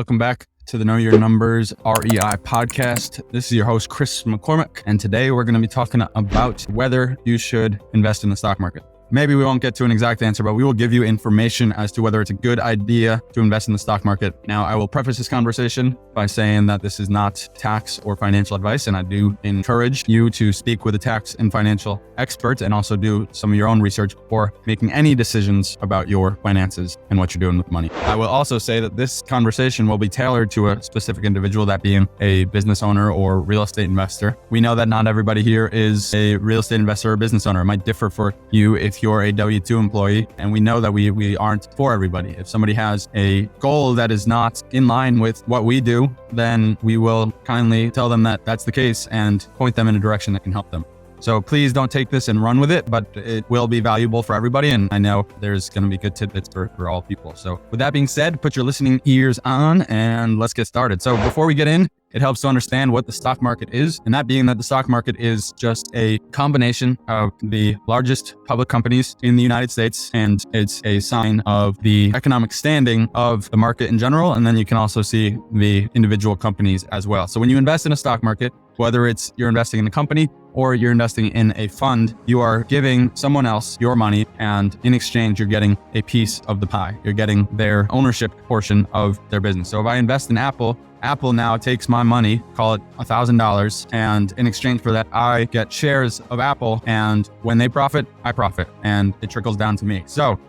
Welcome back to the Know Your Numbers REI podcast. This is your host, Chris McCormack, and today we're going to be talking about whether you should invest in the stock market. Maybe we won't get to an exact answer, but we will give you information as to whether it's a good idea to invest in the stock market. Now, I will preface this conversation by saying that this is not tax or financial advice, and I do encourage you to speak with a tax and financial expert and also do some of your own research before making any decisions about your finances and what you're doing with money. I will also say that this conversation will be tailored to a specific individual, that being a business owner or real estate investor. We know that not everybody here is a real estate investor or business owner. It might differ for you if you're a W-2 employee, and we know that we aren't for everybody. If somebody has a goal that is not in line with what we do, then we will kindly tell them that that's the case and point them in a direction that can help them. So please don't take this and run with it, but it will be valuable for everybody. And I know there's going to be good tidbits for all people. So with that being said, put your listening ears on and let's get started. So before we get in, it helps to understand what the stock market is, and that being that the stock market is just a combination of the largest public companies in the United States, and it's a sign of the economic standing of the market in general, and then you can also see the individual companies as well. So when you invest in a stock market, whether it's you're investing in a company or you're investing in a fund, you are giving someone else your money, and in exchange, you're getting a piece of the pie. You're getting their ownership portion of their business. So if I invest in Apple now takes my money, call it $1,000, and in exchange for that, I get shares of Apple, and when they profit, I profit, and it trickles down to me. So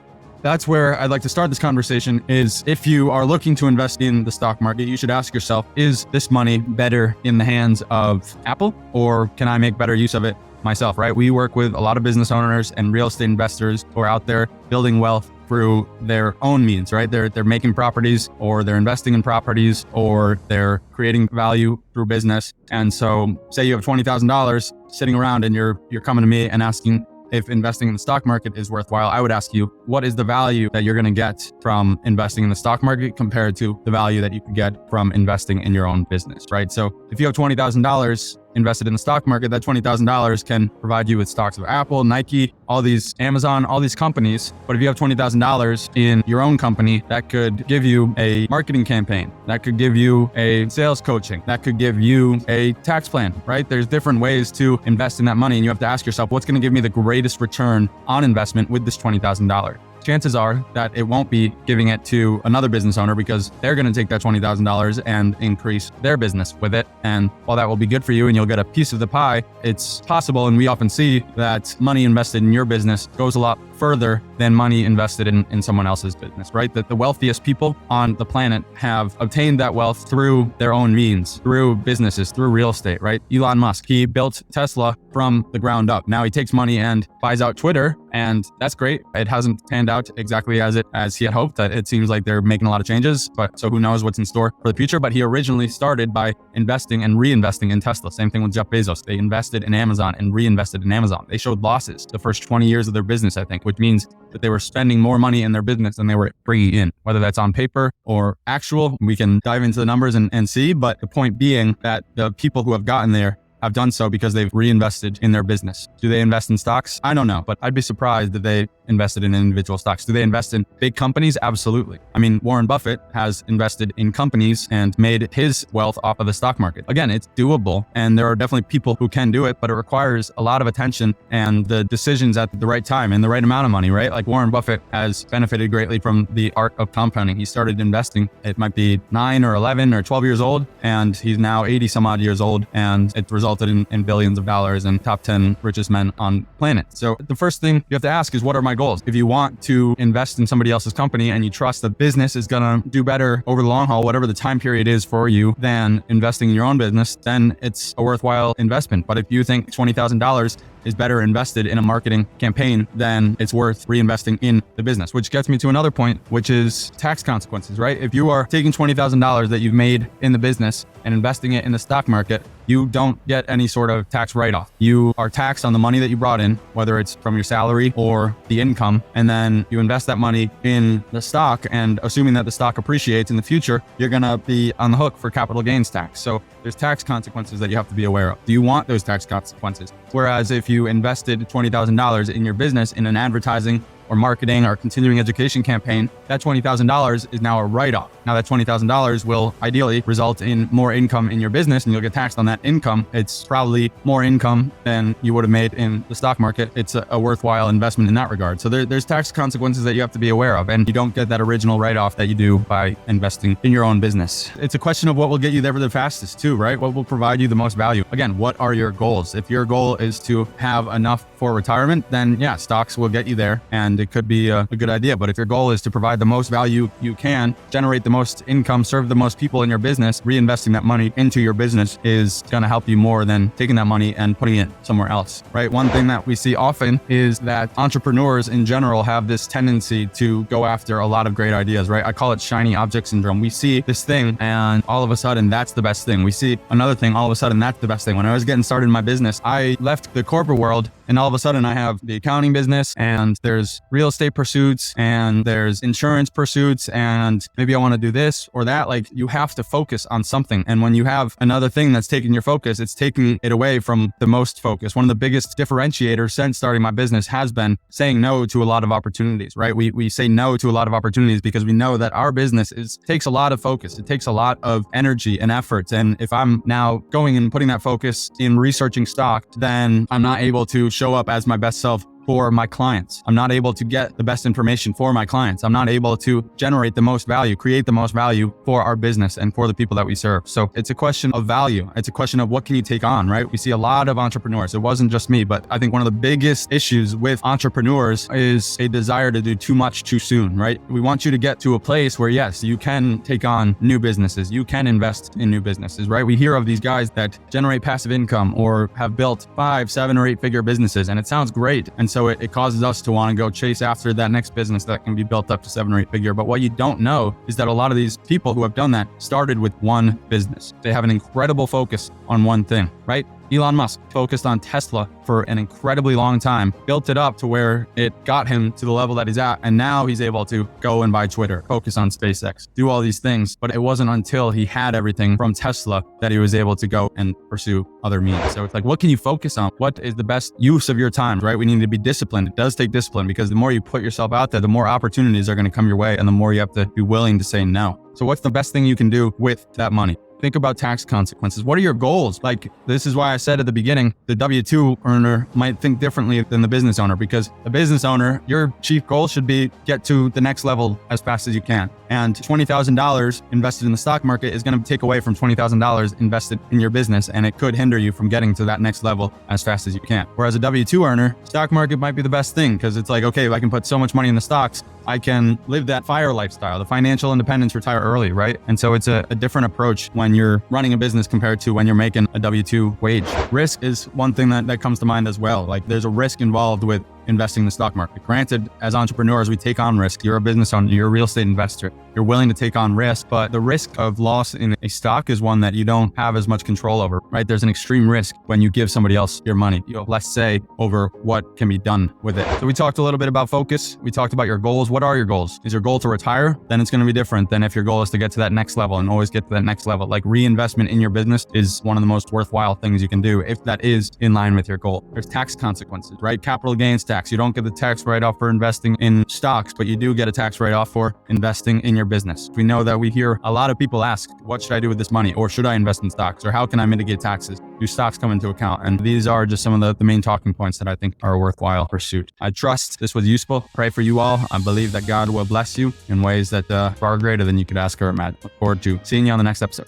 that's where I'd like to start this conversation is if you are looking to invest in the stock market, you should ask yourself, is this money better in the hands of Apple, or can I make better use of it myself, right? We work with a lot of business owners and real estate investors who are out there building wealth through their own means, right? They're making properties, or they're investing in properties, or they're creating value through business. And so say you have $20,000 sitting around and you're coming to me and asking if investing in the stock market is worthwhile. I would ask you, what is the value that you're going to get from investing in the stock market compared to the value that you could get from investing in your own business, right? So if you have $20,000 invested in the stock market, that $20,000 can provide you with stocks of Apple, Nike, all these, Amazon, all these companies. But if you have $20,000 in your own company, that could give you a marketing campaign, that could give you a sales coaching, that could give you a tax plan, right? There's different ways to invest in that money, and you have to ask yourself, what's going to give me the greatest return on investment with this $20,000? Chances are that it won't be giving it to another business owner, because they're going to take that $20,000 and increase their business with it. And while that will be good for you and you'll get a piece of the pie, it's possible, and we often see that money invested in your business goes a lot further than money invested in someone else's business, right? That the wealthiest people on the planet have obtained that wealth through their own means, through businesses, through real estate, right? Elon Musk, he built Tesla from the ground up. Now he takes money and buys out Twitter, and that's great. It hasn't panned out exactly as he had hoped. That it seems like they're making a lot of changes, but so who knows what's in store for the future. But he originally started by investing and reinvesting in Tesla. Same thing with Jeff Bezos. They invested in Amazon and reinvested in Amazon. They showed losses the first 20 years of their business, I think, which means that they were spending more money in their business than they were bringing in, whether that's on paper or actual. We can dive into the numbers and see, but the point being that the people who have gotten there have done so because they've reinvested in their business. Do they invest in stocks? I don't know, but I'd be surprised if they invested in individual stocks. Do they invest in big companies? Absolutely. I mean, Warren Buffett has invested in companies and made his wealth off of the stock market. Again, it's doable, and there are definitely people who can do it, but it requires a lot of attention and the decisions at the right time and the right amount of money, right? Like Warren Buffett has benefited greatly from the art of compounding. He started investing, it might be 9 or 11 or 12 years old, and he's now 80 some odd years old, and it resulted in billions of dollars and top 10 richest men on planet. So the first thing you have to ask is, what are my goals? If you want to invest in somebody else's company and you trust that business is going to do better over the long haul, whatever the time period is for you, than investing in your own business, then it's a worthwhile investment. But if you think $20,000 is better invested in a marketing campaign, then it's worth reinvesting in the business, which gets me to another point, which is tax consequences, right? If you are taking $20,000 that you've made in the business and investing it in the stock market, you don't get any sort of tax write-off. You are taxed on the money that you brought in, whether it's from your salary or the income, and then you invest that money in the stock, and assuming that the stock appreciates in the future, you're gonna be on the hook for capital gains tax. So there's tax consequences that you have to be aware of. Do you want those tax consequences? Whereas if you invested $20,000 in your business in an advertising or marketing or continuing education campaign, that $20,000 is now a write-off. Now that $20,000 will ideally result in more income in your business and you'll get taxed on that income. It's probably more income than you would have made in the stock market. It's a worthwhile investment in that regard. So there's tax consequences that you have to be aware of, and you don't get that original write-off that you do by investing in your own business. It's a question of what will get you there the fastest too, right? What will provide you the most value? Again, what are your goals? If your goal is to have enough for retirement, then yeah, stocks will get you there and it could be a good idea. But if your goal is to provide the most value you can, generate the most income, serve the most people in your business, reinvesting that money into your business is going to help you more than taking that money and putting it somewhere else, right? One thing that we see often is that entrepreneurs in general have this tendency to go after a lot of great ideas, right? I call it shiny object syndrome. We see this thing and all of a sudden that's the best thing. We see another thing, all of a sudden that's the best thing. When I was getting started in my business, I left the corporate world and all of a sudden I have the accounting business and there's real estate pursuits and there's insurance pursuits and maybe I want to do this or that. Like, you have to focus on something. And when you have another thing that's taking your focus, it's taking it away from the most focus. One of the biggest differentiators since starting my business has been saying no to a lot of opportunities, right? We say no to a lot of opportunities because we know that our business takes a lot of focus. It takes a lot of energy and effort. And if I'm now going and putting that focus in researching stock, then I'm not able to show up as my best self for my clients. I'm not able to get the best information for my clients. I'm not able to generate the most value, create the most value for our business and for the people that we serve. So it's a question of value. It's a question of what can you take on, right? We see a lot of entrepreneurs. It wasn't just me, but I think one of the biggest issues with entrepreneurs is a desire to do too much too soon, right? We want you to get to a place where, yes, you can take on new businesses. You can invest in new businesses, right? We hear of these guys that generate passive income or have built 5, 7, or 8 figure businesses, and it sounds great. And so it causes us to want to go chase after that next business that can be built up to 7 or 8 figure. But what you don't know is that a lot of these people who have done that started with one business. They have an incredible focus on one thing, right? Elon Musk focused on Tesla for an incredibly long time, built it up to where it got him to the level that he's at. And now he's able to go and buy Twitter, focus on SpaceX, do all these things. But it wasn't until he had everything from Tesla that he was able to go and pursue other means. So it's like, what can you focus on? What is the best use of your time, right? We need to be disciplined. It does take discipline because the more you put yourself out there, the more opportunities are going to come your way and the more you have to be willing to say no. So what's the best thing you can do with that money? Think about tax consequences. What are your goals? Like, this is why I said at the beginning, the W-2 earner might think differently than the business owner, because the business owner, your chief goal should be get to the next level as fast as you can. And $20,000 invested in the stock market is going to take away from $20,000 invested in your business, and it could hinder you from getting to that next level as fast as you can. Whereas a W-2 earner, stock market might be the best thing because it's like, okay, if I can put so much money in the stocks, I can live that FIRE lifestyle, the financial independence, retire early, right? And so it's a different approach when you're running a business compared to when you're making a W-2 wage. Risk is one thing that comes to mind as well. Like, there's a risk involved with investing in the stock market. Granted, as entrepreneurs, we take on risk. You're a business owner, you're a real estate investor. You're willing to take on risk, but the risk of loss in a stock is one that you don't have as much control over, right? There's an extreme risk when you give somebody else your money. You have less say over what can be done with it. So we talked a little bit about focus. We talked about your goals. What are your goals? Is your goal to retire? Then it's going to be different than if your goal is to get to that next level and always get to that next level. Like, reinvestment in your business is one of the most worthwhile things you can do if that is in line with your goal. There's tax consequences, right? Capital gains tax. You don't get the tax write-off for investing in stocks, but you do get a tax write-off for investing in your business. We know that we hear a lot of people ask, what should I do with this money? Or should I invest in stocks? Or how can I mitigate taxes? Do stocks come into account? And these are just some of the main talking points that I think are a worthwhile pursuit. I trust this was useful. Pray for you all. I believe that God will bless you in ways that are far greater than you could ask or imagine. Look forward to seeing you on the next episode.